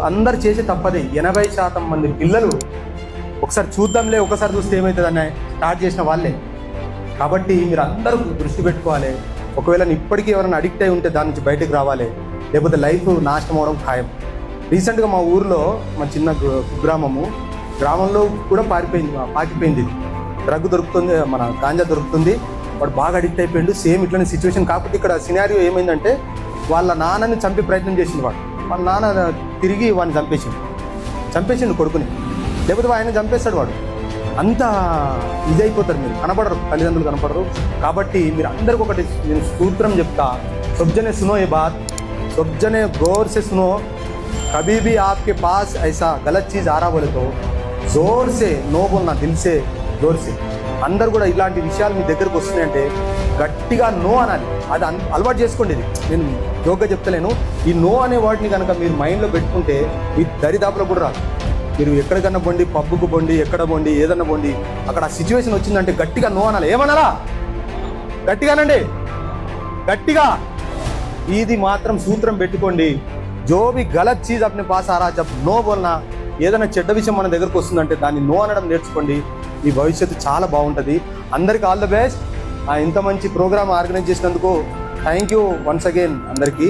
అందరు చేసే తప్పదే. 80% మంది పిల్లలు ఒకసారి చూద్దాంలే, ఒకసారి చూస్తే ఏమవుతుందని స్టార్ట్ చేసిన వాళ్ళే. కాబట్టి మీరు అందరూ దృష్టి పెట్టుకోవాలి. ఒకవేళ ఇప్పటికీ ఎవరైనా అడిక్ట్ అయి ఉంటే దాని నుంచి బయటకు రావాలి, లేకపోతే లైఫ్ నాశనం అవడం ఖాయం. రీసెంట్గా మా ఊరిలో, మా చిన్న గ్రామంలో కూడా పాకిపోయింది. డ్రగ్ దొరుకుతుంది, మన గాంజా దొరుకుతుంది. వాడు బాగా అడిక్ట్ అయిపోయిండు. సేమ్ ఇట్లనే సిచ్యువేషన్. కాకపోతే ఇక్కడ సినారియో ఏమైందంటే వాళ్ళ నాన్నని చంపే ప్రయత్నం చేసింది వాడు. వాళ్ళ నాన్న తిరిగి వాడిని చంపేసిండు కొడుకుని, లేకపోతే ఆయన చంపేస్తాడు వాడు. అంత ఇదైపోతారు, మీరు కనపడరు, తల్లిదండ్రులు కనపడరు. కాబట్టి మీరు అందరికి ఒకటి నేను సూత్రం చెప్తా, సబ్జనే సునో ఏ బాత్, సబ్జనే గౌర్ से सुनो, कभी भी आपके पास ऐसा गलत चीज़ आ रहा बोले तो जोर से नो बोलना, दिल से जोर से. అందరు కూడా ఇలాంటి విషయాలు మీ దగ్గరకు వస్తున్నాయంటే గట్టిగా నో అనాలి. అది అలవాటు చేసుకోండి. ఇది నేను జోక్గా చెప్తలేను. ఈ నో అనే వాటిని కనుక మీరు మైండ్లో పెట్టుకుంటే మీ దరిదాపులో కూడా రాదు. మీరు ఎక్కడికన్నా బొండి, పబ్బుకు బొండి, ఎక్కడ బొండి, ఏదన్నా బొండి, అక్కడ ఆ సిచ్యువేషన్ వచ్చిందంటే గట్టిగా నో అనాలి. ఏమనాలా? గట్టిగానండి, గట్టిగా. ఇది మాత్రం సూత్రం పెట్టుకోండి. జో భీ గలత్ చీజ్ అప్నే పాస్ ఆరా జబ్ నో బోల్నా. ఏదైనా చెడ్డ విషయం మన దగ్గరకు వస్తుందంటే దాన్ని నో అనడం నేర్చుకోండి. మీ భవిష్యత్తు చాలా బాగుంటుంది. అందరికీ ఆల్ ద బెస్ట్. ఇంత మంచి ప్రోగ్రామ్ ఆర్గనైజ్ చేసినందుకు థ్యాంక్ యూ వన్స్ అగైన్ అందరికీ.